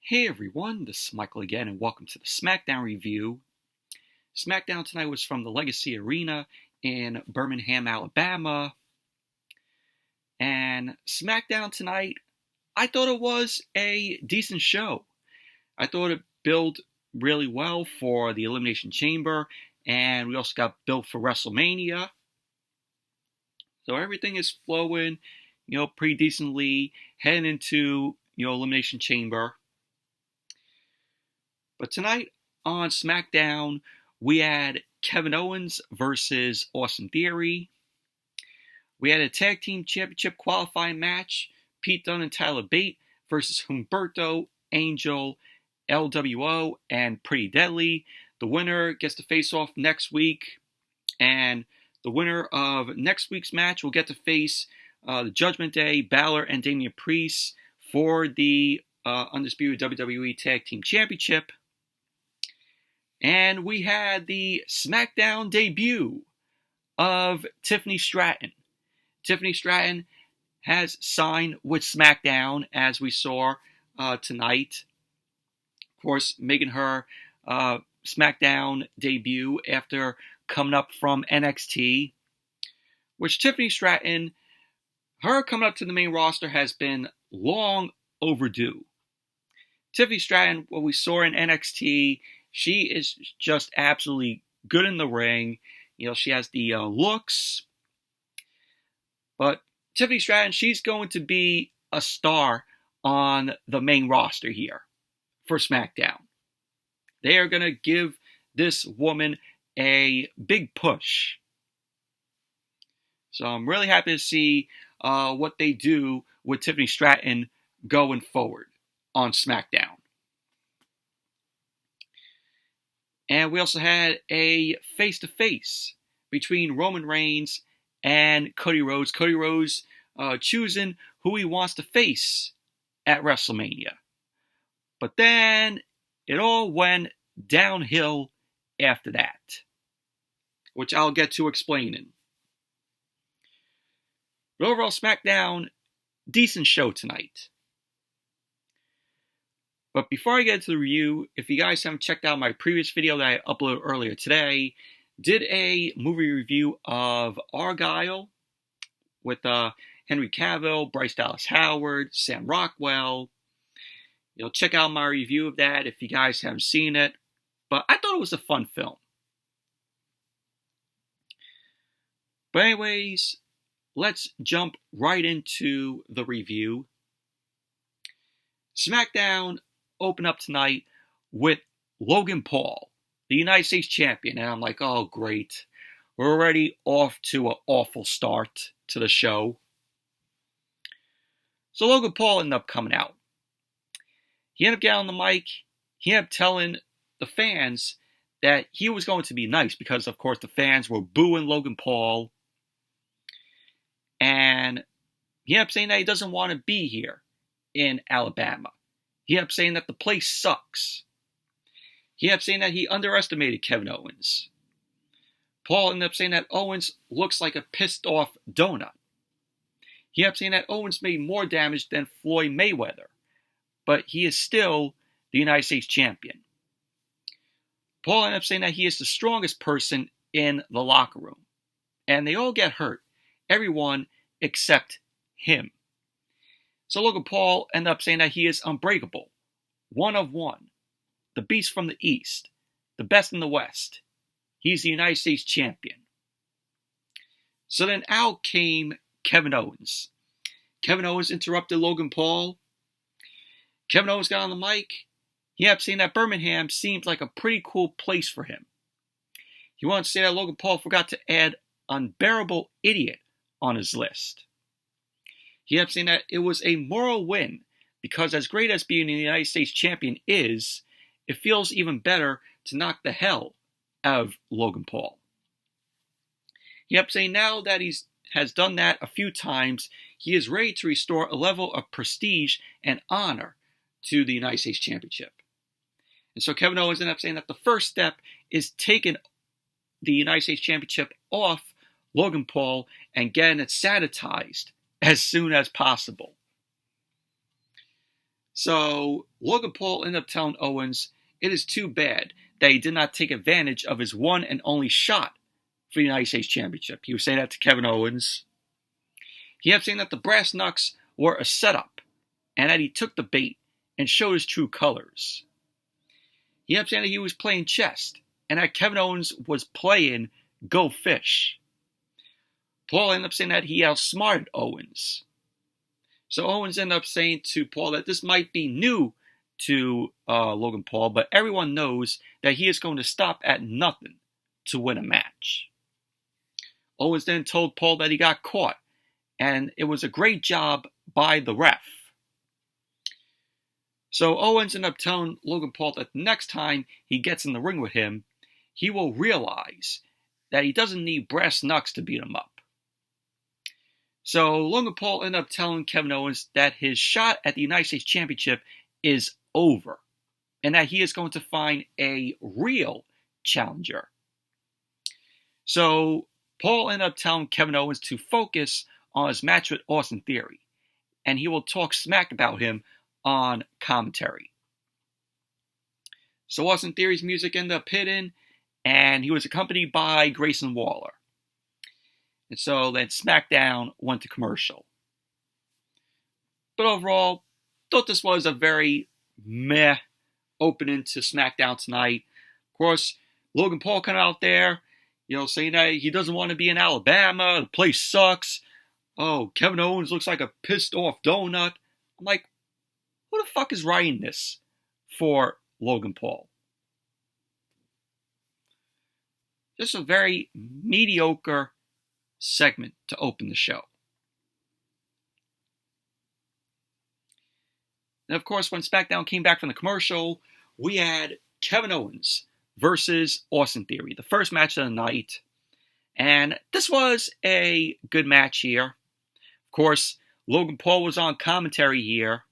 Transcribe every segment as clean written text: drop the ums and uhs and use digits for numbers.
Hey everyone, this is Michael again, and welcome to the Smackdown review. Smackdown tonight was from the Legacy Arena in Birmingham, Alabama. And Smackdown tonight, I thought it was a decent show. I thought it built really well for the Elimination Chamber, and we also got built for WrestleMania. So everything is flowing, pretty decently, heading into, Elimination Chamber. But tonight on SmackDown, we had Kevin Owens versus Austin Theory. We had a Tag Team Championship qualifying match, Pete Dunne and Tyler Bate versus Humberto, Angel, LWO, and Pretty Deadly. The winner gets to face off next week, and the winner of next week's match will get to face the Judgment Day, Balor, and Damian Priest for the Undisputed WWE Tag Team Championship. And we had the SmackDown debut of Tiffany Stratton. Tiffany Stratton has signed with SmackDown, as we saw tonight. Of course, making her SmackDown debut after coming up from NXT, which Tiffany Stratton, her coming up to the main roster has been long overdue. Tiffany Stratton, what we saw in NXT, she is just absolutely good in the ring. She has the looks. But Tiffany Stratton, she's going to be a star on the main roster here for SmackDown. They are going to give this woman a big push. So I'm really happy to see what they do with Tiffany Stratton going forward on SmackDown. And we also had a face-to-face between Roman Reigns and Cody Rhodes. Cody Rhodes choosing who he wants to face at WrestleMania. But then it all went downhill after that, which I'll get to explaining. But overall, SmackDown, decent show tonight. But before I get into the review, if you guys haven't checked out my previous video that I uploaded earlier today, did a movie review of Argylle with Henry Cavill, Bryce Dallas Howard, Sam Rockwell. Check out my review of that if you guys haven't seen it. But I thought it was a fun film. But anyways, let's jump right into the review. SmackDown open up tonight with Logan Paul, the United States Champion. And I'm like, oh, great. We're already off to an awful start to the show. So Logan Paul ended up coming out. He ended up getting on the mic. He ended up telling the fans that he was going to be nice because, of course, the fans were booing Logan Paul. And he ended up saying that he doesn't want to be here in Alabama. He ended up saying that the place sucks. He ended up saying that he underestimated Kevin Owens. Paul ended up saying that Owens looks like a pissed off donut. He ended up saying that Owens made more damage than Floyd Mayweather, but he is still the United States Champion. Paul ended up saying that he is the strongest person in the locker room. And they all get hurt. Everyone except him. So Logan Paul ended up saying that he is unbreakable, one of one, the beast from the East, the best in the West. He's the United States Champion. So then out came Kevin Owens. Kevin Owens interrupted Logan Paul. Kevin Owens got on the mic. He ended up saying that Birmingham seemed like a pretty cool place for him. He wanted to say that Logan Paul forgot to add unbearable idiot on his list. He ended up saying that it was a moral win because as great as being the United States Champion is, it feels even better to knock the hell out of Logan Paul. He ended up saying now that he has done that a few times, he is ready to restore a level of prestige and honor to the United States Championship. And so Kevin Owens ended up saying that the first step is taking the United States Championship off Logan Paul and getting it sanitized as soon as possible. So Logan Paul ended up telling Owens it is too bad that he did not take advantage of his one and only shot for the United States Championship. He was saying that to Kevin Owens. He kept saying that the brass knucks were a setup and that he took the bait and showed his true colors. He kept saying that he was playing chess and that Kevin Owens was playing Go Fish. Paul ended up saying that he outsmarted Owens. So Owens ended up saying to Paul that this might be new to Logan Paul, but everyone knows that he is going to stop at nothing to win a match. Owens then told Paul that he got caught, and it was a great job by the ref. So Owens ended up telling Logan Paul that the next time he gets in the ring with him, he will realize that he doesn't need brass knucks to beat him up. So Logan Paul ended up telling Kevin Owens that his shot at the United States Championship is over and that he is going to find a real challenger. So Paul ended up telling Kevin Owens to focus on his match with Austin Theory, and he will talk smack about him on commentary. So Austin Theory's music ended up hitting, and he was accompanied by Grayson Waller. And so then SmackDown went to commercial. But overall, thought this was a very meh opening to SmackDown tonight. Of course, Logan Paul coming out there, saying that he doesn't want to be in Alabama, the place sucks. Oh, Kevin Owens looks like a pissed off donut. I'm like, who the fuck is writing this for Logan Paul? Just a very mediocre segment to open the show. And of course, when SmackDown came back from the commercial, we had Kevin Owens versus Austin Theory, the first match of the night. And this was a good match here. Of course, Logan Paul was on commentary here.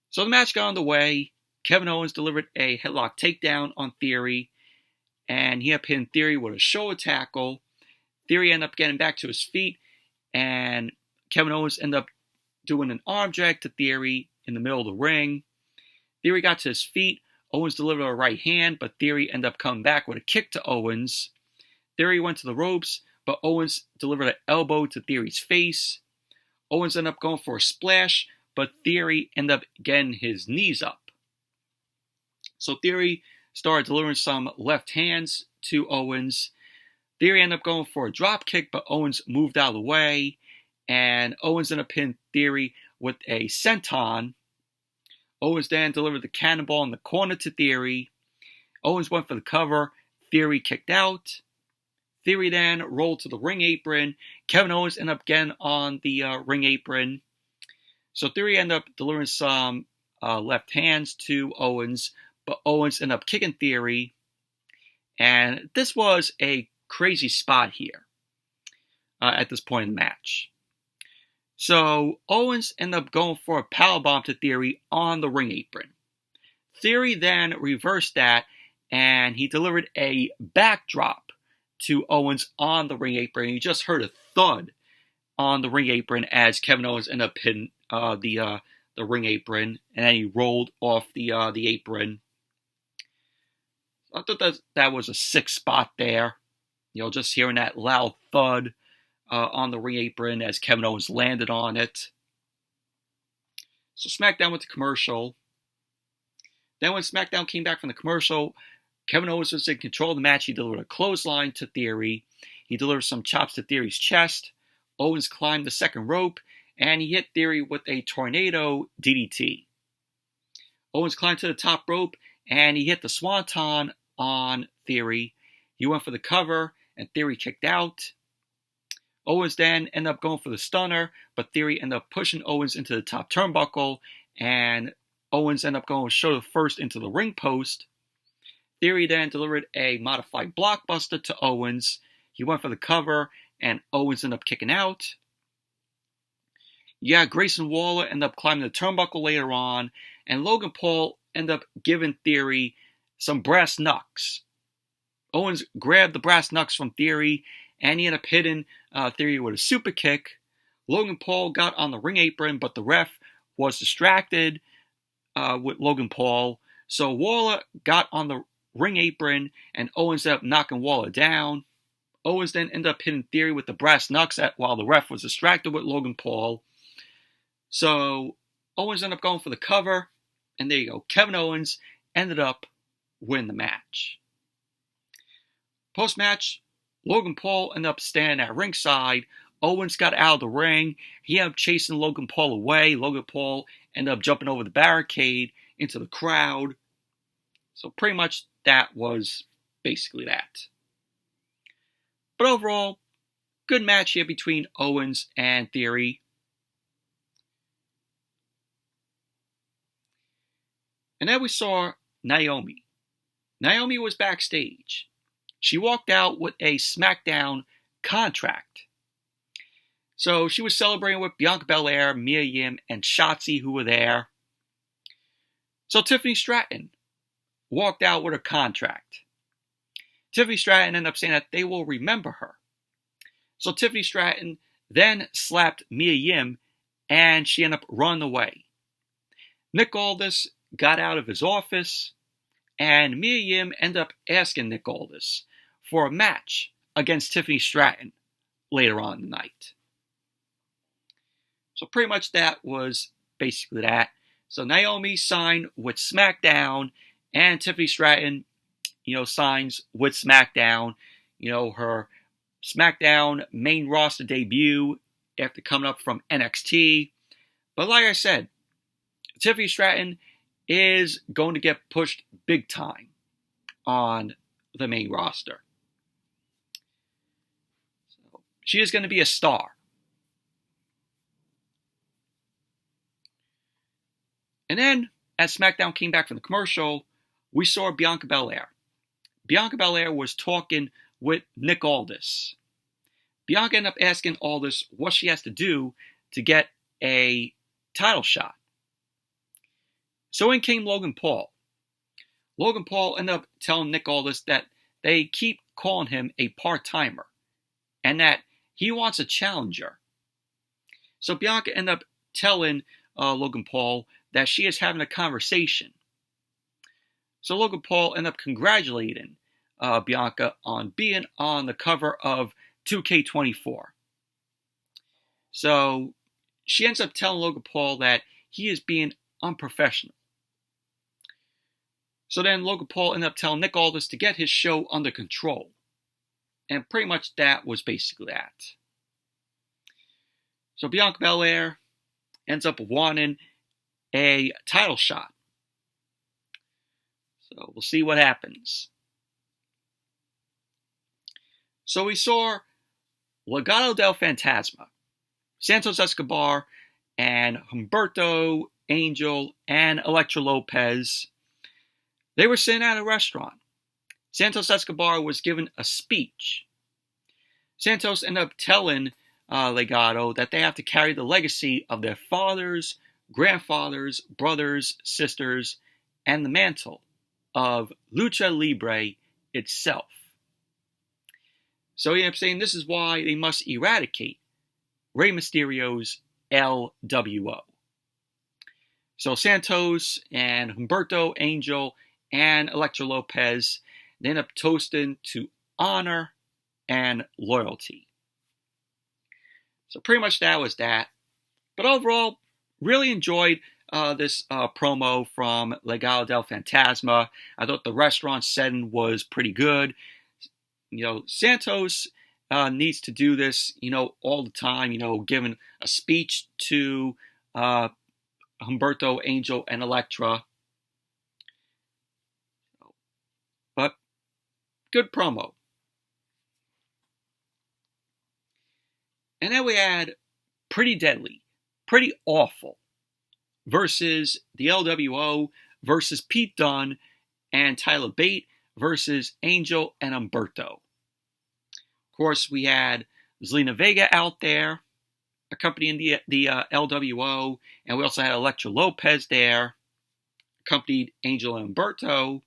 So the match got underway. Kevin Owens delivered a headlock takedown on Theory, and he pinned Theory with a shoulder tackle. Theory ended up getting back to his feet, and Kevin Owens ended up doing an arm drag to Theory in the middle of the ring. Theory got to his feet. Owens delivered a right hand, but Theory ended up coming back with a kick to Owens. Theory went to the ropes, but Owens delivered an elbow to Theory's face. Owens ended up going for a splash, but Theory ended up getting his knees up. So Theory started delivering some left hands to Owens. Theory ended up going for a drop kick, but Owens moved out of the way, and Owens ended up pinning Theory with a senton. Owens then delivered the cannonball in the corner to Theory. Owens went for the cover. Theory kicked out. Theory then rolled to the ring apron. Kevin Owens ended up getting on the ring apron. So Theory ended up delivering some left hands to Owens, but Owens ended up kicking Theory. And this was a crazy spot here at this point in the match. So Owens ended up going for a powerbomb to Theory on the ring apron. Theory then reversed that, and he delivered a backdrop to Owens on the ring apron. You just heard a thud on the ring apron as Kevin Owens ended up hitting the ring apron, and then he rolled off the apron. I thought that was a sick spot there. Just hearing that loud thud on the ring apron as Kevin Owens landed on it. So SmackDown went to commercial. Then when SmackDown came back from the commercial, Kevin Owens was in control of the match. He delivered a clothesline to Theory. He delivered some chops to Theory's chest. Owens climbed the second rope, and he hit Theory with a tornado DDT. Owens climbed to the top rope, and he hit the swanton on Theory. He went for the cover, and Theory kicked out. Owens then ended up going for the stunner, but Theory ended up pushing Owens into the top turnbuckle, and Owens ended up going shoulder first into the ring post. Theory then delivered a modified blockbuster to Owens. He went for the cover, and Owens ended up kicking out. Grayson Waller ended up climbing the turnbuckle later on, and Logan Paul ended up giving Theory some brass knucks. Owens grabbed the brass knucks from Theory, and he ended up hitting Theory with a super kick. Logan Paul got on the ring apron, but the ref was distracted with Logan Paul. So Waller got on the ring apron, and Owens ended up knocking Waller down. Owens then ended up hitting Theory with the brass knucks while the ref was distracted with Logan Paul. So Owens ended up going for the cover, and there you go. Kevin Owens ended up winning the match. Post-match, Logan Paul ended up standing at ringside. Owens got out of the ring. He ended up chasing Logan Paul away. Logan Paul ended up jumping over the barricade into the crowd. So pretty much that was basically that. But overall, good match here between Owens and Theory. And then we saw Naomi. Naomi was backstage. She walked out with a Smackdown contract. So she was celebrating with Bianca Belair, Mia Yim, and Shotzi, who were there. So Tiffany Stratton walked out with her contract. Tiffany Stratton ended up saying that they will remember her. So Tiffany Stratton then slapped Mia Yim, and she ended up running away. Nick Aldis got out of his office, and Mia Yim ended up asking Nick Aldis for a match against Tiffany Stratton later on in the night. So pretty much that was basically that. So Naomi signed with SmackDown, and Tiffany Stratton, signs with SmackDown. Her SmackDown main roster debut after coming up from NXT. But like I said, Tiffany Stratton is going to get pushed big time on the main roster. So she is going to be a star. And then, as SmackDown came back from the commercial, we saw Bianca Belair. Bianca Belair was talking with Nick Aldis. Bianca ended up asking Aldis what she has to do to get a title shot. So in came Logan Paul. Logan Paul ended up telling Nick Aldis that they keep calling him a part-timer and that he wants a challenger. So Bianca ended up telling Logan Paul that she is having a conversation. So Logan Paul ended up congratulating Bianca on being on the cover of 2K24. So she ends up telling Logan Paul that he is being unprofessional. So then Logan Paul ended up telling Nick Aldis to get his show under control. And pretty much that was basically that. So Bianca Belair ends up wanting a title shot. So we'll see what happens. So we saw Legado del Fantasma, Santos Escobar, and Humberto, Angel, and Elektra Lopez. They were sitting at a restaurant. Santos Escobar was given a speech. Santos ended up telling Legado that they have to carry the legacy of their fathers, grandfathers, brothers, sisters, and the mantle of Lucha Libre itself. So he ended up saying this is why they must eradicate Rey Mysterio's LWO. So Santos and Humberto, Angel, and Elektra Lopez ended up toasting to honor and loyalty. So pretty much that was that. But overall, really enjoyed this promo from Legado del Fantasma. I thought the restaurant setting was pretty good. Santos needs to do this, all the time, giving a speech to Humberto, Angel, and Elektra. But good promo. And then we had Pretty Deadly, Pretty Awful versus the LWO versus Pete Dunne and Tyler Bate versus Angel and Humberto. Of course, we had Zelina Vega out there accompanying the LWO, and we also had Elektra Lopez there, accompanied Angel and Humberto.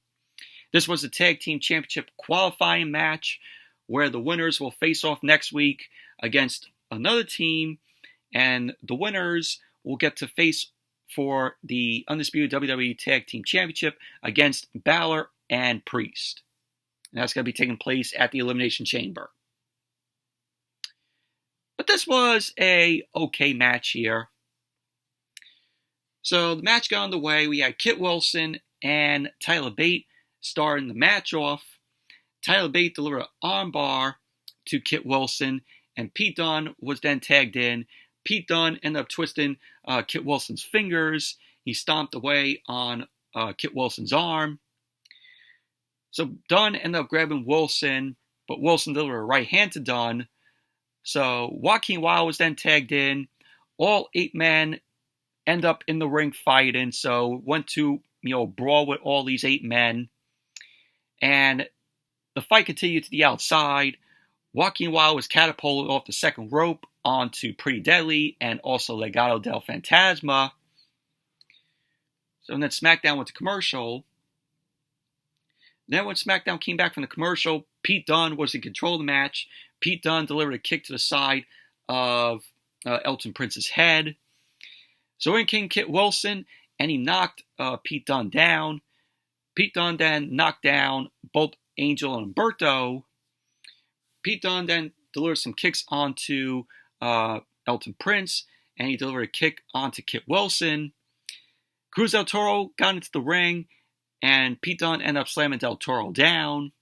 This was a Tag Team Championship qualifying match where the winners will face off next week against another team, and the winners will get to face for the undisputed WWE Tag Team Championship against Balor and Priest. And that's going to be taking place at the Elimination Chamber. But this was a okay match here. So the match got underway. We had Kit Wilson and Tyler Bate starting the match off. Tyler Bate delivered an armbar to Kit Wilson, and Pete Dunne was then tagged in. Pete Dunne ended up twisting Kit Wilson's fingers. He stomped away on Kit Wilson's arm. So Dunne ended up grabbing Wilson, but Wilson delivered a right hand to Dunne. So Joaquin Wilde was then tagged in. All 8 men end up in the ring fighting. So went to brawl with all these 8 men. And the fight continued to the outside. Joaquin Wilde was catapulted off the second rope onto Pretty Deadly and also Legado del Fantasma. So then SmackDown went to commercial. Then when SmackDown came back from the commercial, Pete Dunne was in control of the match. Pete Dunne delivered a kick to the side of Elton Prince's head. So in came Kit Wilson, and he knocked Pete Dunne down. Pete Dunne then knocked down both Angel and Humberto. Pete Dunne then delivered some kicks onto Elton Prince, and he delivered a kick onto Kit Wilson. Cruz del Toro got into the ring, and Pete Dunne ended up slamming Del Toro down.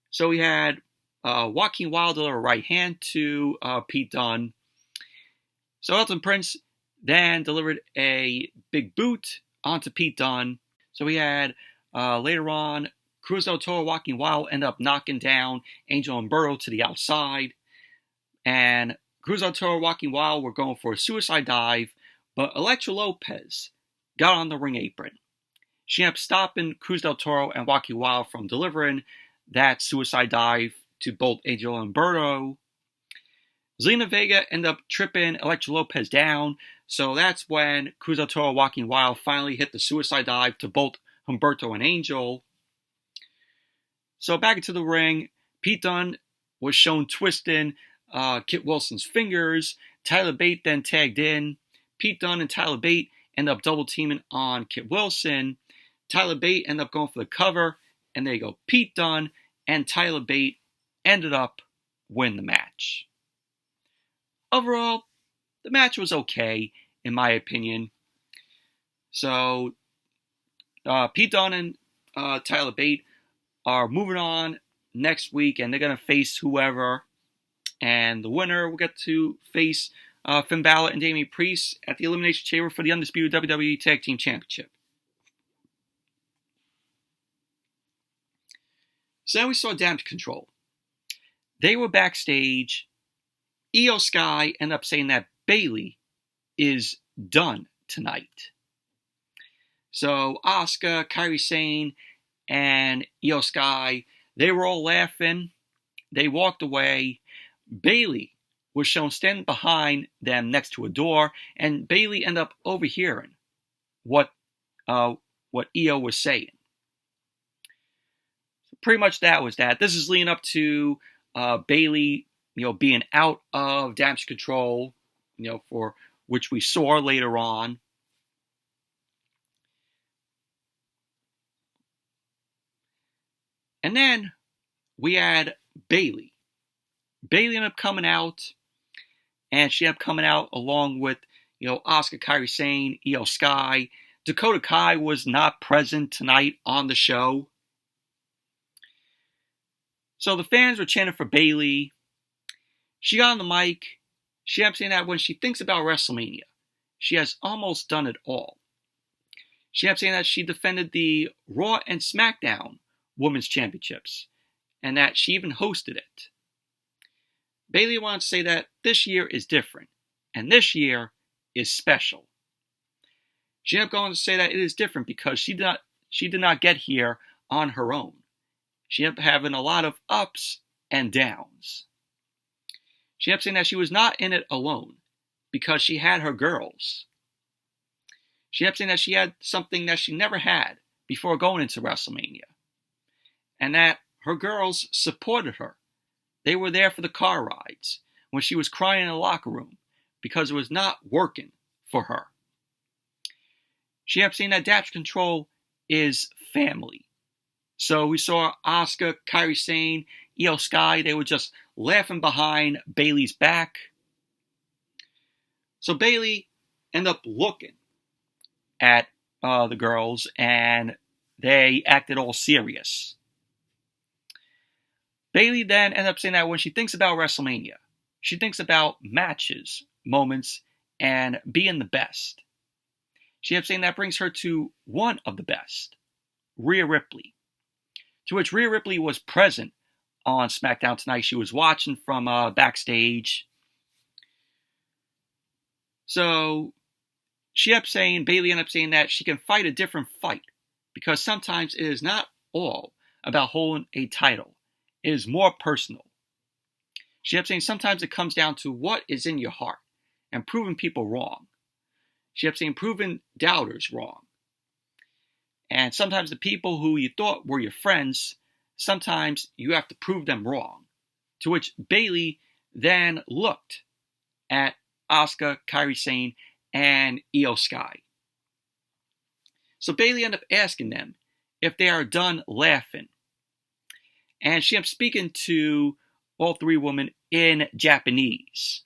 So we had Joaquin Wilde deliver a right hand to Pete Dunne. So Elton Prince then delivered a big boot onto Pete Dunne. So we had later on Cruz del Toro, Joaquin Wilde end up knocking down Angel and Humberto to the outside. And Cruz del Toro, Joaquin Wilde were going for a suicide dive, but Elektra Lopez got on the ring apron. She ended up stopping Cruz del Toro and Joaquin Wilde from delivering that suicide dive to both Angel and Humberto. Zelina Vega ended up tripping Elektra Lopez down, so that's when Cruz del Toro, Joaquin Wilde finally hit the suicide dive to both Humberto and Angel. So back into the ring, Pete Dunne was shown twisting Kit Wilson's fingers. Tyler Bate then tagged in. Pete Dunne and Tyler Bate end up double teaming on Kit Wilson. Tyler Bate ended up going for the cover, and there you go. Pete Dunne and Tyler Bate ended up winning the match. Overall, the match was okay, in my opinion. So, Pete Dunne and Tyler Bate are moving on next week, and they're going to face whoever. And the winner will get to face Finn Balor and Damian Priest at the Elimination Chamber for the undisputed WWE Tag Team Championship. So then we saw Damage Control. They were backstage. Io Sky ended up saying that Bayley is done tonight. So Asuka, Kairi Sane, and Io Sky, they were all laughing. They walked away. Bayley was shown standing behind them next to a door, and Bayley ended up overhearing what Io was saying. So pretty much that was that. This is leading up to Bayley, being out of Damage Control, for which we saw later on. And then we had Bayley. Bayley ended up coming out, and she ended up coming out along with, Asuka, Kairi Sane, Io Sky. Dakota Kai was not present tonight on the show. So the fans were chanting for Bayley. She got on the mic. She ended up saying that when she thinks about WrestleMania, she has almost done it all. She ended up saying that she defended the Raw and SmackDown Women's Championships, and that she even hosted it. Bayley wanted to say that this year is different, and this year is special. She ended up going to say that it is different because she did not get here on her own. She ended up having a lot of ups and downs. She ended up saying that she was not in it alone because she had her girls. She ended up saying that she had something that she never had before going into WrestleMania, and that her girls supported her. They were there for the car rides when she was crying in the locker room because it was not working for her. She kept saying that Damage Control is family. So we saw Asuka, Kairi Sane, Io Sky, they were just laughing behind Bayley's back. So Bayley ended up looking at the girls, and they acted all serious. Bayley then ended up saying that when she thinks about WrestleMania, she thinks about matches, moments, and being the best. She kept saying that brings her to one of the best, Rhea Ripley. To which Rhea Ripley was present on SmackDown tonight. She was watching from backstage. So Bayley ended up saying that she can fight a different fight because sometimes it is not all about holding a title. It is more personal. She kept saying sometimes it comes down to what is in your heart and proving people wrong. She kept saying proving doubters wrong. And sometimes the people who you thought were your friends, sometimes you have to prove them wrong. To which Bayley then looked at Asuka, Kairi Sane, and Io Sky. So Bayley ended up asking them if they are done laughing. And she ended up speaking to all three women in Japanese.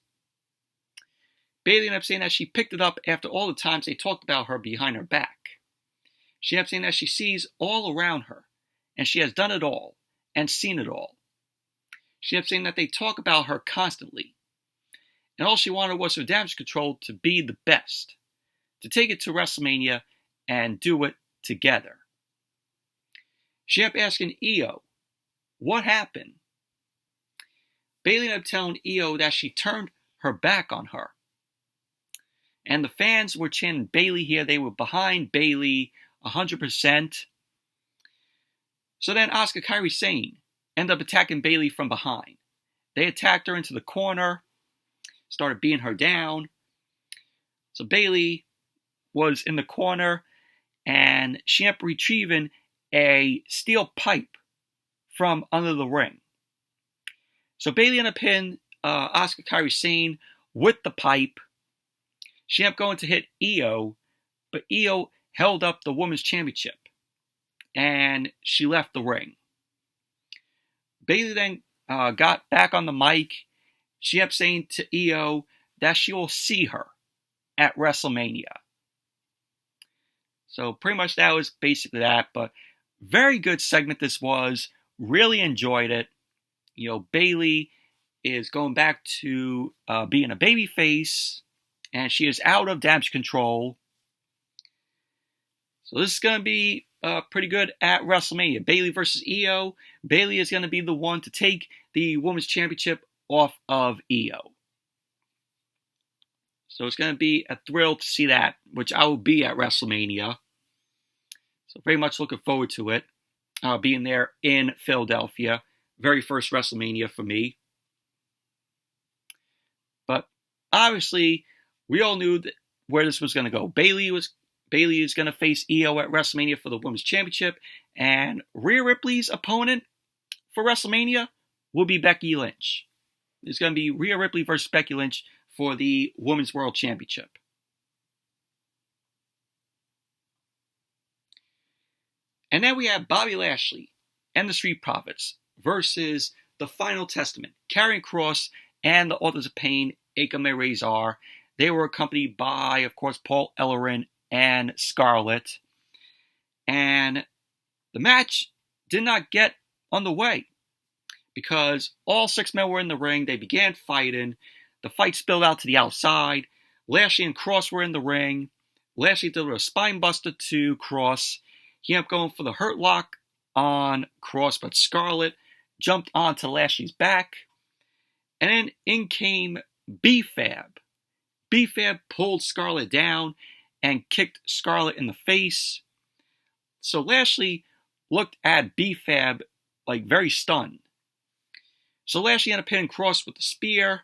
Bayley ended up saying that she picked it up after all the times they talked about her behind her back. She ended up saying that she sees all around her, and she has done it all, and seen it all. She ended up saying that they talk about her constantly, and all she wanted was for Damage Control to be the best, to take it to WrestleMania and do it together. She ended up asking Io, what happened? Bayley ended up telling Io that she turned her back on her. And the fans were chanting Bayley here. They were behind Bayley 100%. So then Asuka, Kairi Sane ended up attacking Bayley from behind. They attacked her into the corner, started beating her down. So Bayley was in the corner, and she ended up retrieving a steel pipe from under the ring. So Bayley ended up hitting Asuka, Kairi Sane with the pipe. She ended up going to hit Io, but Io held up the Women's Championship, and she left the ring. Bayley then got back on the mic. She kept saying to Io that she will see her at WrestleMania. So pretty much that was basically that, but very good segment this was. Really enjoyed it. You know, Bayley is going back to being a babyface, and she is out of Damage Control. So this is going to be pretty good at WrestleMania. Bayley versus Io. Bayley is going to be the one to take the Women's Championship off of Io. So it's going to be a thrill to see that, which I will be at WrestleMania. So very much looking forward to it. Being there in Philadelphia. Very first WrestleMania for me. But obviously, we all knew where this was going to go. Bayley is going to face Io at WrestleMania for the Women's Championship, and Rhea Ripley's opponent for WrestleMania will be Becky Lynch. It's going to be Rhea Ripley versus Becky Lynch for the Women's World Championship. And then we have Bobby Lashley and the Street Profits versus the Final Testament, Karrion Kross and the Authors of Pain, Akame Razor. They were accompanied by, of course, Paul Ellering and Scarlett. And the match did not get underway because all six men were in the ring. They began fighting. The fight spilled out to the outside. Lashley and Kross were in the ring. Lashley delivered a spine buster to Kross. He ended up going for the Hurt Lock on Kross, but Scarlett jumped onto Lashley's back. And then in came B-Fab. B-Fab pulled Scarlett down and kicked Scarlett in the face. So Lashley looked at B-Fab like very stunned. So Lashley ended up hitting Kross with the spear,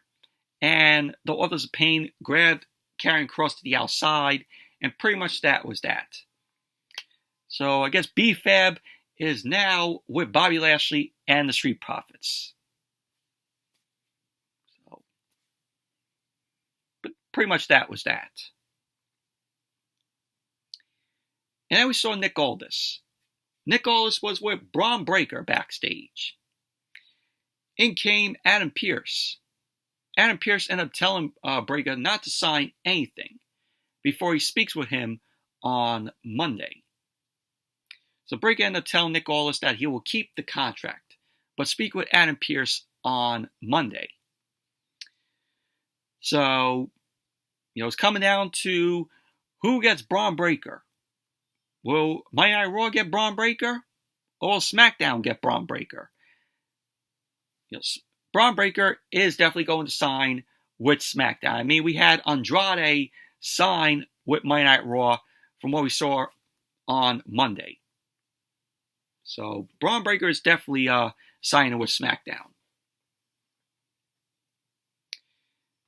and the Authors of Pain grabbed Karrion Kross to the outside, and pretty much that was that. So I guess B-Fab is now with Bobby Lashley and the Street Profits. So, but pretty much that was that. And then we saw Nick Aldis. Nick Aldis was with Braun Breaker backstage. In came Adam Pearce. Adam Pearce ended up telling Breaker not to sign anything before he speaks with him on Monday. So Breaker ended up telling Nick Aldis that he will keep the contract, but speak with Adam Pearce on Monday. So, it's coming down to who gets Braun Breaker. Will Monday Night Raw get Braun Breaker? Or will SmackDown get Braun Breaker? Braun Breaker is definitely going to sign with SmackDown. I mean, we had Andrade sign with Monday Night Raw from what we saw on Monday. So Braun Breaker is definitely signing with SmackDown.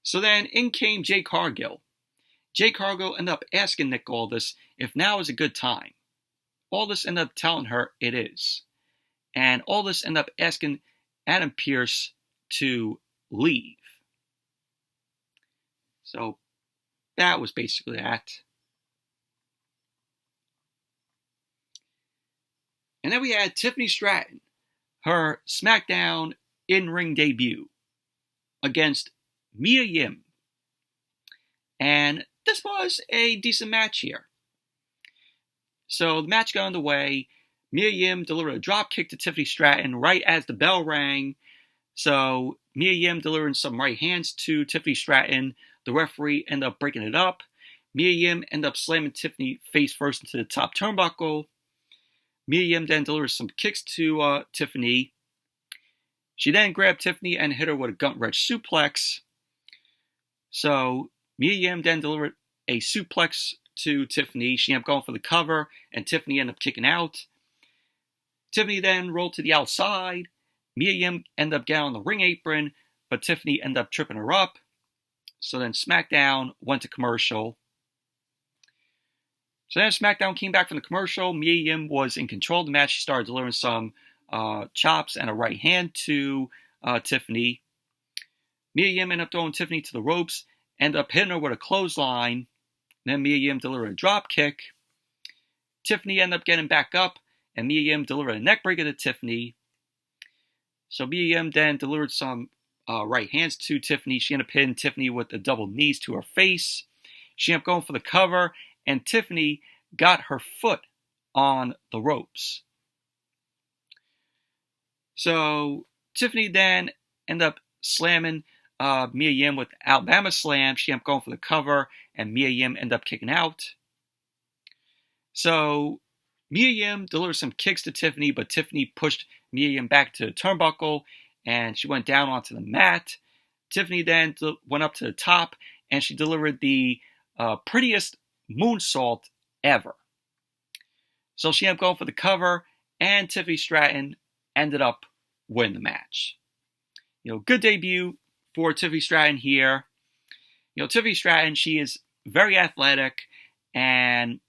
So then in came Jade Cargill. Jade Cargill ended up asking Nick Aldis if now is a good time. Aldis ended up telling her it is. And Aldis ended up asking Adam Pearce to leave. So that was basically that. And then we had Tiffany Stratton, her SmackDown in-ring debut against Mia Yim. And this was a decent match here. So the match got underway. Mia Yim delivered a drop kick to Tiffany Stratton right as the bell rang. So Mia Yim delivering some right hands to Tiffany Stratton. The referee ended up breaking it up. Mia Yim ended up slamming Tiffany face first into the top turnbuckle. Mia Yim then delivered some kicks to Tiffany. She then grabbed Tiffany and hit her with a gut-wrench suplex. So Mia Yim then delivered a suplex to Tiffany. She ended up going for the cover, and Tiffany ended up kicking out. Tiffany then rolled to the outside. Mia Yim ended up getting on the ring apron, but Tiffany ended up tripping her up. So then SmackDown went to commercial. So then SmackDown came back from the commercial. Mia Yim was in control of the match. She started delivering some chops and a right hand to Tiffany. Mia Yim ended up throwing Tiffany to the ropes, ended up hitting her with a clothesline. Then Mia Yim delivered a drop kick. Tiffany ended up getting back up, and Mia Yim delivered a neck breaker to Tiffany. So Mia Yim then delivered some right hands to Tiffany. She ended up hitting Tiffany with the double knees to her face. She ended up going for the cover, and Tiffany got her foot on the ropes. So Tiffany then ended up slamming Mia Yim with the Alabama Slam. She ended up going for the cover, and Mia Yim ended up kicking out. So Mia Yim delivered some kicks to Tiffany, but Tiffany pushed Mia Yim back to the turnbuckle, and she went down onto the mat. Tiffany then went up to the top, and she delivered the prettiest moonsault ever. So she ended up going for the cover, and Tiffany Stratton ended up winning the match. Good debut for Tiffany Stratton here. Tiffany Stratton, she is very athletic, and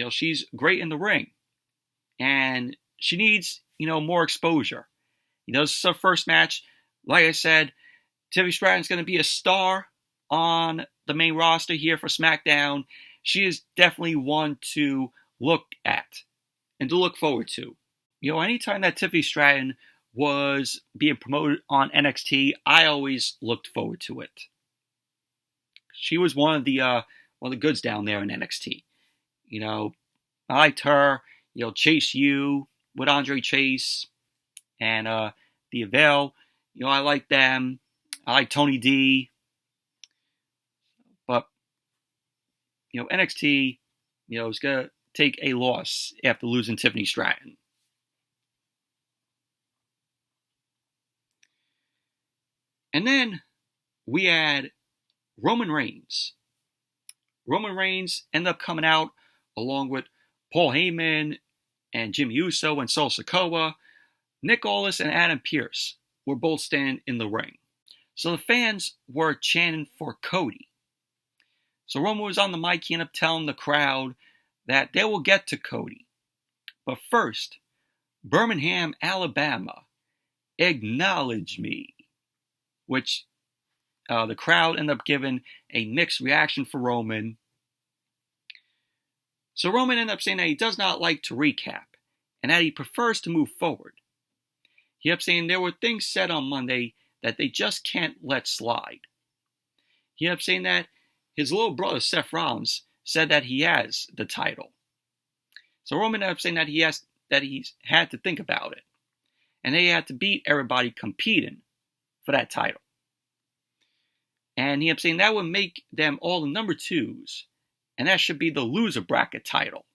she's great in the ring, and she needs more exposure. This is her first match. Like I said, Tiffany Stratton's going to be a star on the main roster here for SmackDown. She is definitely one to look at and to look forward to. Anytime that Tiffany Stratton was being promoted on NXT, I always looked forward to it. She was one of the goods down there in NXT. I liked her. Chase U with Andre Chase and the Avail. I like them. I like Tony D. But NXT, is gonna take a loss after losing Tiffany Stratton. And then we had Roman Reigns. Roman Reigns ended up coming out along with Paul Heyman and Jimmy Uso and Solo Sikoa. Nick Aldis and Adam Pearce were both standing in the ring. So the fans were chanting for Cody. So Roman was on the mic. He ended up telling the crowd that they will get to Cody. But first, Birmingham, Alabama, acknowledge me. Which the crowd ended up giving a mixed reaction for Roman. So Roman ended up saying that he does not like to recap, and that he prefers to move forward. He ended up saying there were things said on Monday that they just can't let slide. He ended up saying that his little brother Seth Rollins said that he has the title. So Roman ended up saying that he's had to think about it, and they had to beat everybody competing for that title. And he ended up saying that would make them all the number 2s, and that should be the loser bracket title.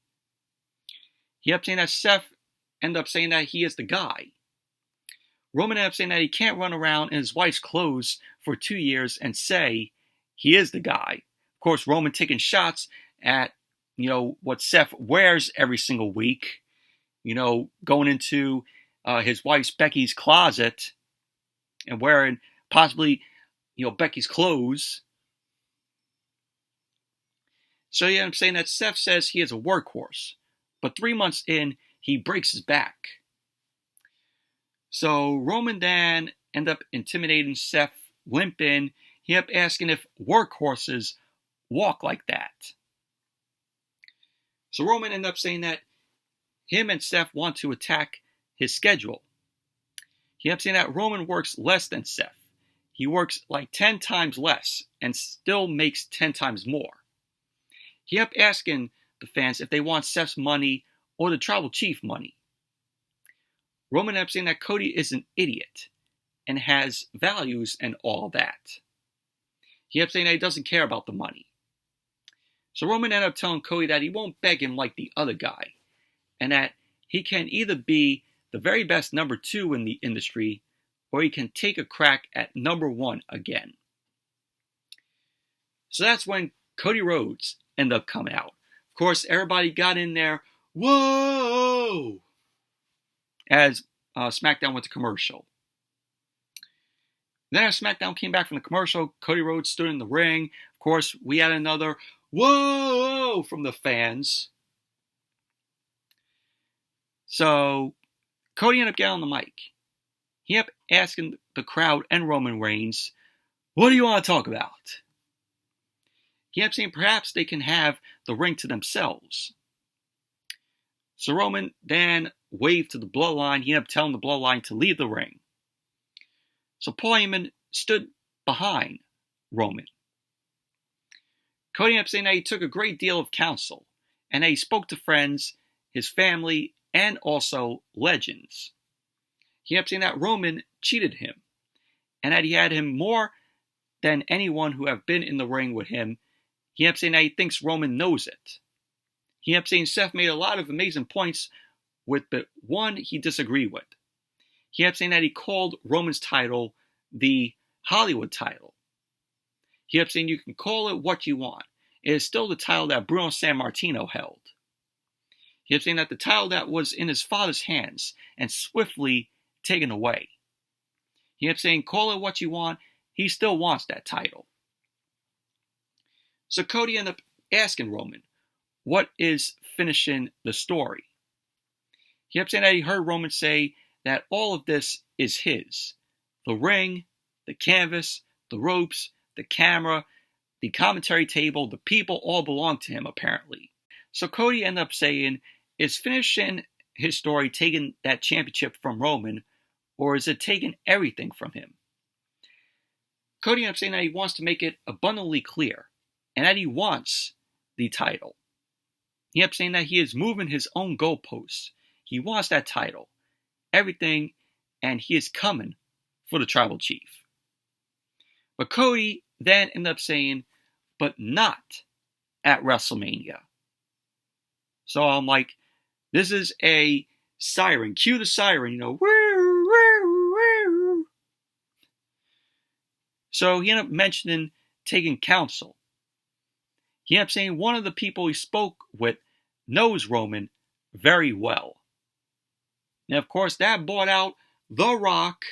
He ended up saying that Seth ended up saying that he is the guy. Roman ended up saying that he can't run around in his wife's clothes for 2 years and say he is the guy. Of course, Roman taking shots at, what Seth wears every single week, going into his wife's Becky's closet and wearing possibly, Becky's clothes. So he ended up saying that Seth says he is a workhorse, but 3 months in, he breaks his back. So Roman then ended up intimidating Seth, limping. He ended up asking if workhorses walk like that. So Roman ended up saying that him and Seth want to attack his schedule. He ended up saying that Roman works less than Seth. He works like 10 times less and still makes 10 times more. He ended up asking the fans if they want Seth's money or the tribal chief money. Roman ended up saying that Cody is an idiot and has values and all that. He ended up saying that he doesn't care about the money. So Roman ended up telling Cody that he won't beg him like the other guy, and that he can either be the very best number 2 in the industry, or he can take a crack at number 1 again. So that's when Cody Rhodes ended up coming out. Of course, everybody got in there, whoa, as SmackDown went to commercial. Then as SmackDown came back from the commercial, Cody Rhodes stood in the ring. Of course, we had another whoa from the fans. So Cody ended up getting on the mic. He ended up asking the crowd and Roman Reigns, what do you want to talk about? He ended up saying perhaps they can have the ring to themselves. So Roman then waved to the Bloodline. He ended up telling the Bloodline to leave the ring. So Paul Heyman stood behind Roman. Cody ended up saying that he took a great deal of counsel and that he spoke to friends, his family, and also legends. He ended up saying that Roman cheated him and that he had him more than anyone who have been in the ring with him. He ended up saying that he thinks Roman knows it. He ended up saying Seth made a lot of amazing points with the one he disagreed with. He ended up saying that he called Roman's title the Hollywood title. He ended up saying you can call it what you want. It is still the title that Bruno Sammartino held. He ended up saying that the title that was in his father's hands and swiftly taken away. He ended up saying call it what you want. He still wants that title. So Cody ended up asking Roman, what is finishing the story? He ended up saying that he heard Roman say that all of this is his. The ring, the canvas, the ropes, the camera, the commentary table, the people all belong to him apparently. So Cody ended up saying, is finishing his story taking that championship from Roman, or is it taking everything from him? Cody ended up saying that he wants to make it abundantly clear, and that he wants the title. He ended up saying that he is moving his own goalposts. He wants that title, everything, and he is coming for the tribal chief. But Cody then ended up saying, but not at WrestleMania. So I'm like, this is a siren. Cue the siren, woo, woo, woo. So he ended up mentioning taking counsel. He ended up saying one of the people he spoke with knows Roman very well. Now, of course, that brought out The Rock,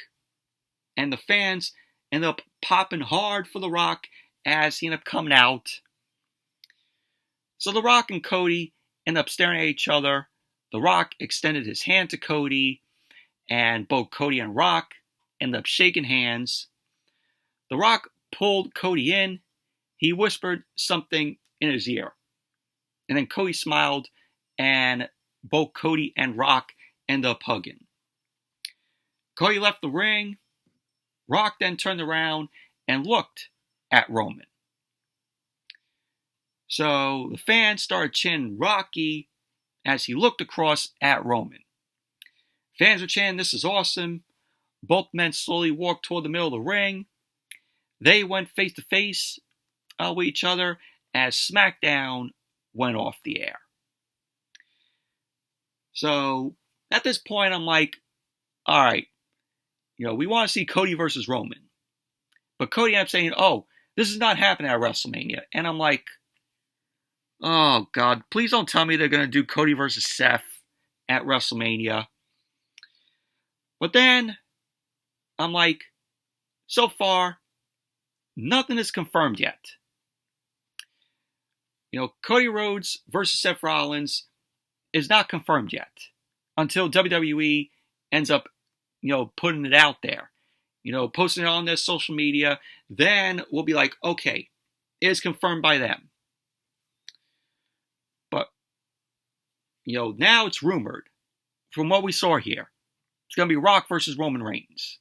and the fans ended up popping hard for The Rock as he ended up coming out. So The Rock and Cody ended up staring at each other. The Rock extended his hand to Cody, and both Cody and Rock ended up shaking hands. The Rock pulled Cody in. He whispered something in his ear. And then Cody smiled, and both Cody and Rock ended up hugging. Cody left the ring. Rock then turned around and looked at Roman. So the fans started chanting Rocky as he looked across at Roman. Fans were chanting, "This is awesome." Both men slowly walked toward the middle of the ring. They went face to face with each other as SmackDown went off the air. So at this point, I'm like, all right, we want to see Cody versus Roman. But Cody ended up saying, "Oh, this is not happening at WrestleMania." And I'm like, oh, God, please don't tell me they're going to do Cody versus Seth at WrestleMania. But then I'm like, so far, nothing is confirmed yet. Cody Rhodes versus Seth Rollins is not confirmed yet until WWE ends up, putting it out there, posting it on their social media. Then we'll be like, okay, it is confirmed by them. But, now it's rumored from what we saw here. It's going to be Rock versus Roman Reigns.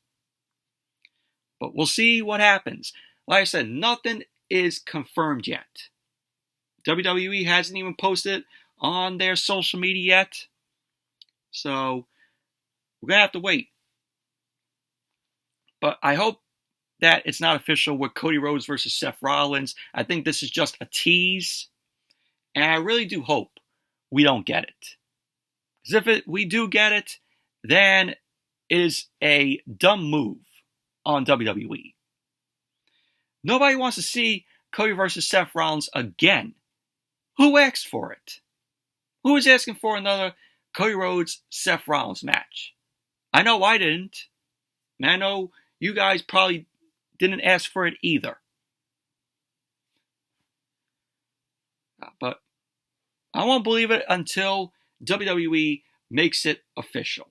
But we'll see what happens. Like I said, nothing is confirmed yet. WWE hasn't even posted on their social media yet. So we're going to have to wait. But I hope that it's not official with Cody Rhodes versus Seth Rollins. I think this is just a tease. And I really do hope we don't get it. Because if we do get it, then it is a dumb move on WWE. Nobody wants to see Cody versus Seth Rollins again. Who asked for it? Who is asking for another Cody Rhodes Seth Rollins match? I know I didn't. And I know you guys probably didn't ask for it either. But I won't believe it until WWE makes it official.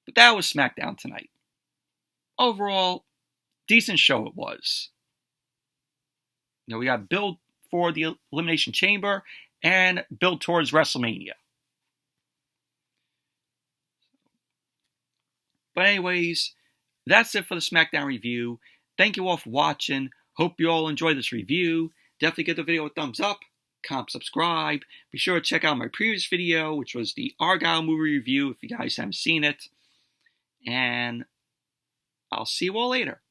But that was SmackDown tonight. Overall, decent show it was. We got build for the Elimination Chamber and build towards WrestleMania. But anyways, that's it for the SmackDown review. Thank you all for watching. Hope you all enjoyed this review. Definitely give the video a thumbs up, comment, subscribe. Be sure to check out my previous video, which was the Argyle movie review if you guys haven't seen it. And I'll see you all later.